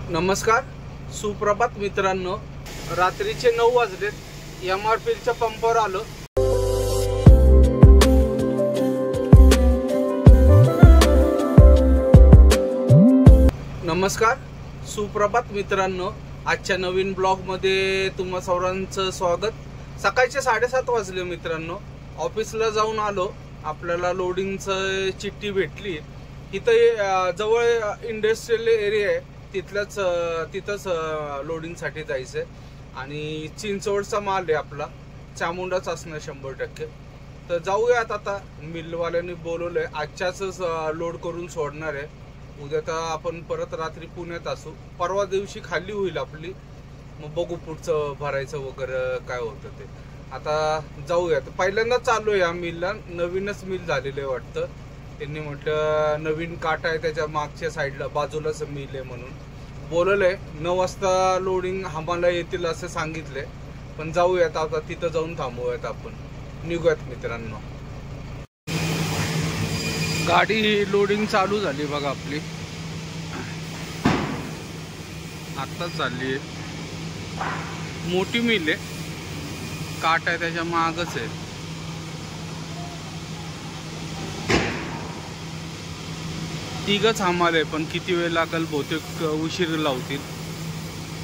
नमस्कार, सुप्रभात मित्रांनो. रात्रीचे 9 वाजलेत. MRPच्या पंपावर आलो. नमस्कार, सुप्रभात मित्रांनो. आजच्या नवीन ब्लॉग मध्ये तुम्हा सर्वांचं स्वागत. सकाळचे 7:30 वाजले मित्रांनो. ऑफिसला जाऊन आलो. आपल्याला लोडिंगचं चिठ्ठी भेटली. इथं जवळ इंडस्ट्रियल एरिया आहे, तिथंच लोडिंगसाठी जायचंय. आणि चिंचवडचा माल आहे आपला, चामुंडाच असणार 100%. तर जाऊयात. आता मिलवाल्यांनी बोलवलंय, आजच्याच लोड करून सोडणार आहे. उद्या तर आपण परत रात्री पुण्यात असू. परवा दिवशी खाली होईल आपली. मग बघू पुढचं भरायचं वगैरे काय होतं ते. आता जाऊयात. पहिल्यांदा चालू आहे या मिलला. नवीनच मिल झालेलं आहे वाटतं. त्यांनी म्हटलं नवीन काटा आहे, त्याच्या मागच्या साईडला बाजूलाच मिल आहे म्हणून बोलवलंय. 9 वाजता लोडिंग आम्हाला येतील असं सांगितलंय. पण जाऊयात आता, तिथं जाऊन थांबूयात आपण. निघूयात मित्रांनो. गाडी लोडिंग चालू झाली बघा आपली. आत्ताच चालली आहे. मोठी मिल आहे, काट आहे त्याच्या मागच आहे. तिघच आम्हाला आहे, पण किती वेळ लागेल बहुतेक उशीर लावतील.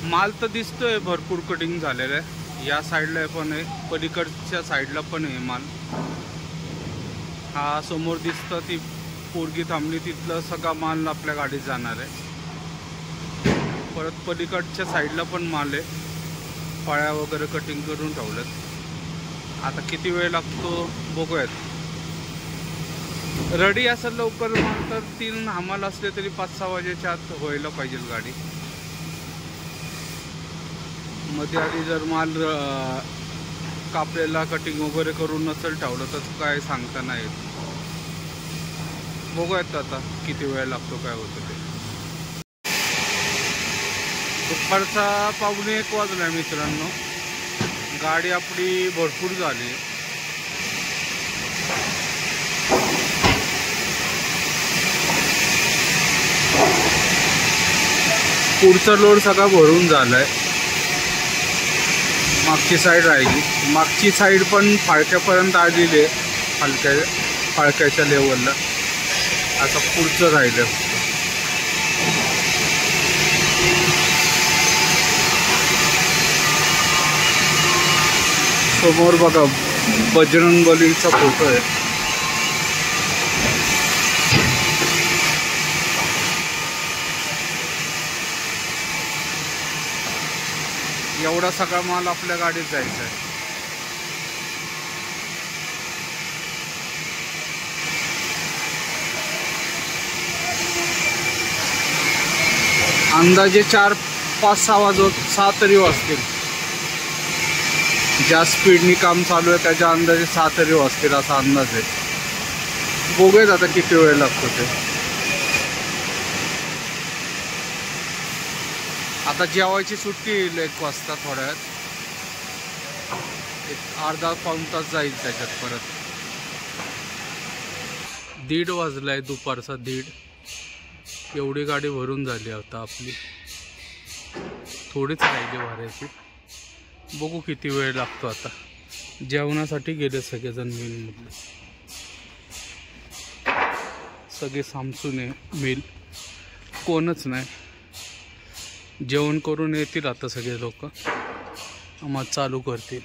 माल तर दिसतोय भरपूर कटिंग झालेला आहे. या साईडला पण आहे, पलीकडच्या साईडला पण आहे माल. हा समोर दिसतं ती पोरगी थांबली, तिथलं सगळा माल आपल्या गाडीत जाणार आहे. परत पलीकडच्या साईडला पण माल आहे. फळ्या वगैरे कटिंग करून ठेवल्यात. आता किती वेळ लागतो बघूयात. रेडी असेल लवकर माल तर 3 हमाल असले तरी 5-6 वाजेच्या आत व्हायला पाहिजे गाडी. मध्ये आधी जर माल कापलेला कटिंग वगैरे करून नसेल ठेवलं तर काय सांगता नाही येत. बघूयात आता किती वेळ लागतो, काय होतं ते. दुपारचा 1:45 वाजला मित्रांनो. गाडी आपली भरपूर झाली. पुढचा लोड सगळा भरून झालाय. मागची साईड राहिली. मागची साईड पण फाळक्यापर्यंत आलेली आहे, फाळक्याच्या लेवलला. आता पुढचं राहिलं. समोर बघा बजरंगबलीचा फोटो आहे. एवढा सगळा माल आपल्या गाडीत जायचा आहे. अंदाजे 4-5-6 तरी वाजतील. ज्या स्पीडनी काम चालू आहे त्याच्या अंदाजे 6 तरी वाजतील असा अंदाज आहे. बघूयात आता किती वेळ लागतो ते. आता जेवायची सुट्टी येईल 1 वाजता. थोड्यात अर्धा-पाऊण तास जाईल त्याच्यात. परत 1:30 वाजलाय, दुपारचा 1:30. एवढी गाडी भरून झाली आता आपली. थोडीच राहिली भरायची. बघू किती वेळ लागतो. आता जेवणासाठी गेले सगळेजण मिलमधले. सगळे सामसून आहे मिल, कोणच नाही. जेवण करून येतील आता सगळे लोक, आम्हाला चालू करतील.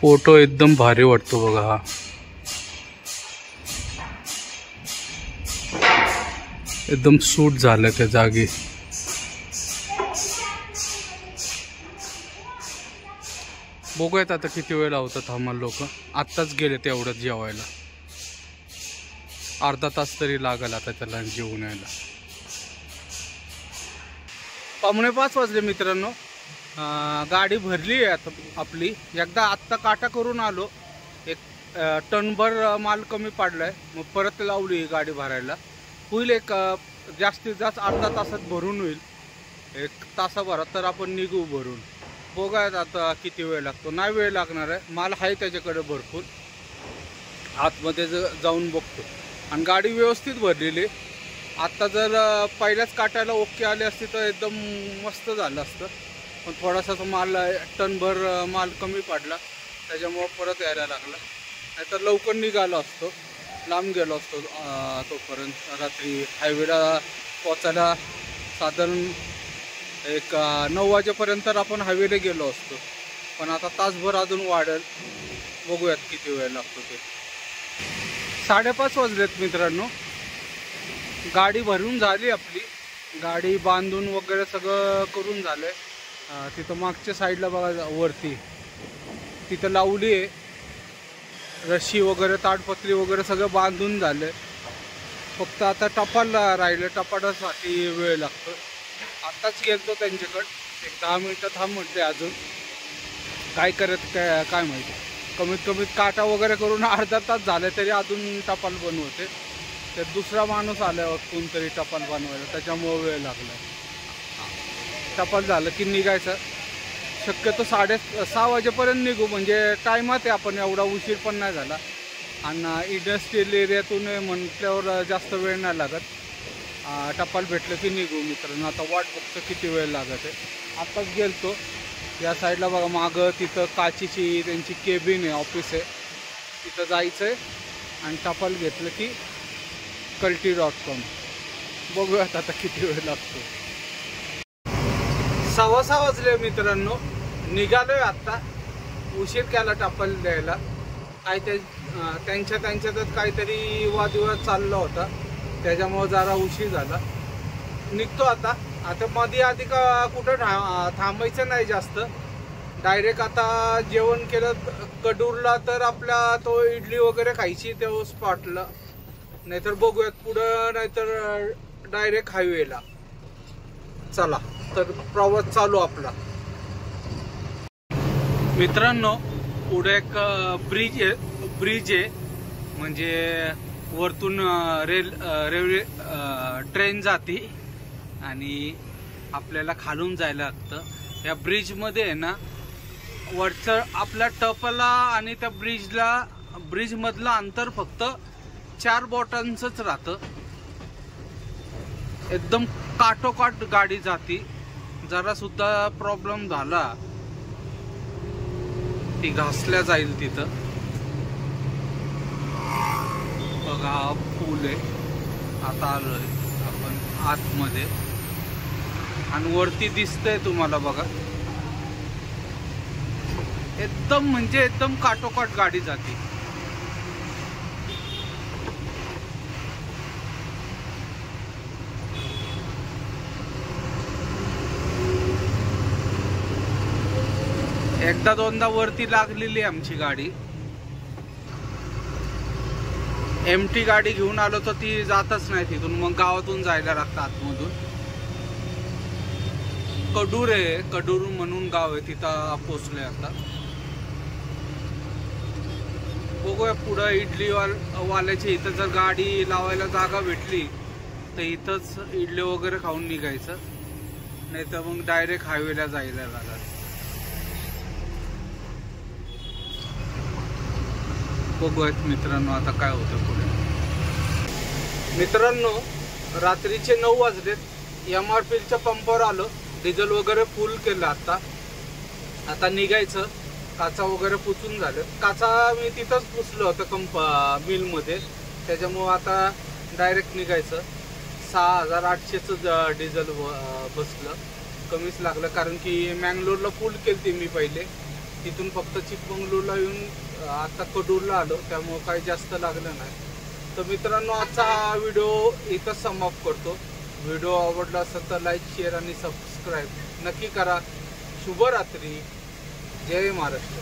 फोटो एकदम भारी वाटतो बघा हा. एकदम सूट झालं त्या जागी. बघूयात आता किती वेळ लावतात आम्हाला लोक. आत्ताच गेले तेवढंच जेवायला. अर्धा तास तरी लागेल आता त्याला जेवून यायला. 4:45 वाजले मित्रांनो. गाडी भरली आहे आता आपली. एकदा आत्ता काटा करून आलो. 1 टनभर माल कमी पडलाय. मग परत लावली गाडी भरायला. होईल एक जास्तीत जास्त अर्धा तासात भरून होईल. 1 तासाभरात तर आपण निघू भरून. बघायत आता किती वेळ लागतो. नाही वेळ लागणार आहे, माल आहे त्याच्याकडे भरपूर. आतमध्ये जाऊन बघतो. आणि गाडी व्यवस्थित भरलेली. आत्ता जर पहिल्याच काटायला ओके आले असते तर एकदम मस्त झालं असतं. पण थोडासा तो माल टनभर माल कमी पडला, त्याच्यामुळं परत यायला लागला. नाहीतर लवकर निघालो असतो, लांब गेलो असतो. तोपर्यंत रात्री हायवेला पोचायला साधारण एक 9 वाजेपर्यंत आपण हायवेला गेलो असतो. पण आता तासभर अजून वाढेल. बघूयात किती वेळ लागतो ते. 5:30 वाजलेत मित्रांनो. गाडी भरून झाली आपली. गाडी बांधून वगैरे सगळं करून झालं. तिथं मागच्या साईडला बघा वरती तिथं लावली आहे रशी वगैरे, ताडपत्री वगैरे सगळं बांधून झालं. फक्त आता टपाला राहिलं. टपाटासाठी वेळ लागतो. आत्ताच गेलतो त्यांच्याकडं, एक 10 मिनटं थांब म्हटले. अजून काय करत काय माहिती. कमीत कमी काटा वगैरे करून अर्धा तास झाले तरी अजून टपाल बनवते. तर दुसरा माणूस आल्यावर कोणतरी टपाल बनवायला, त्याच्यामुळं वेळ लागला. टपाल झालं की निघायचं. शक्यतो 6:30 वाजेपर्यंत निघू, म्हणजे टायमात आहे आपण. एवढा उशीर पण नाही झाला. आणि इंडस्ट्रियल एरियातून म्हटल्यावर जास्त वेळ नाही लागत. टपाल भेटलं की निघू मित्रांनो. आता वाट बघतो किती वेळ लागत आहे. आत्ताच गेलतो या साईडला बघा मागं, तिथं काचीची त्यांची केबिन आहे, ऑफिस आहे. तिथं जायचं आहे आणि टपाल घेतलं की कल्टी.com. बघूयात आता किती वेळ लागतो. 6:15 वाजले मित्रांनो. निघालोय आत्ता. उशीर केला टपाल द्यायला. काय ते त्यांच्यातच काहीतरी वादविवाद चालला होता, त्याच्यामुळं जरा उशीर झाला. निघतो आता. आता मध्ये आधी का कुठं थांबायचं नाही जास्त. डायरेक्ट आता जेवण केलं कडूरला तर आपला तो इडली वगैरे खायची त्या स्पॉटला. नाहीतर बघूयात पुढं, नाहीतर डायरेक्ट हायवेला. चला तर प्रवास चालू आपला. मित्रांनो पुढे एक ब्रिज आहे, म्हणजे वरतून रेल्वे ट्रेन जाते आणि आपल्याला खालून जायला लागतं. या ब्रिजमध्ये आहे ना, वरचं आपल्या टपला आणि त्या ब्रिजमधलं अंतर फक्त 4 बोटांचंच राहतं. एकदम काठोकाठ गाडी जाती. जरा सुद्धा प्रॉब्लेम झाला ती घासल्या जाईल तिथं. बघा पूल आहे. आता आलोय आपण आतमध्ये आणि वरती दिसतंय तुम्हाला बघा. एकदम म्हणजे एकदम काठोकाठ गाडी जाते. एकदा दोनदा वरती लागलेली आमची गाडी. एमटी गाडी घेऊन आलो तर ती जातच नाही तिथून, मग गावातून जायला लागतं आतमधून. कडूर आहे, कडूर म्हणून गाव आहे, तिथं पोचलोय आता. बघूया पुढं इडली वाल्याची इथं जर गाडी लावायला जागा भेटली तर इथंच इडली वगैरे खाऊन निघायचं. नाही तर मग डायरेक्ट हायवेला जायला लागत. बघूयात मित्रांनो आता काय होतं पुढे. मित्रांनो रात्रीचे 9 वाजलेत. MRPच्या पंपावर आलो. डिझेल वगैरे फुल केलं. आता निघायचं. काचा वगैरे पुसून झालं. काचा मी तिथंच पुसलं होतं मिलमध्ये, त्याच्यामुळं आता डायरेक्ट निघायचं. 6800चं डिझेल बसलं. कमीच लागलं कारण की मँगलोरला फुल केलती मी पहिले. तिथून फक्त चिकमंगळूरला येऊन आता कडूरला आलो, त्यामुळं काही जास्त लागलं नाही. तर मित्रांनो आजचा हा व्हिडिओ इथंच समाप्त करतो. व्हिडिओ आवडला असेल तर लाईक, शेअर आणि सबस्क्राईब नक्की करा. शुभरात्री. जय महाराष्ट्र.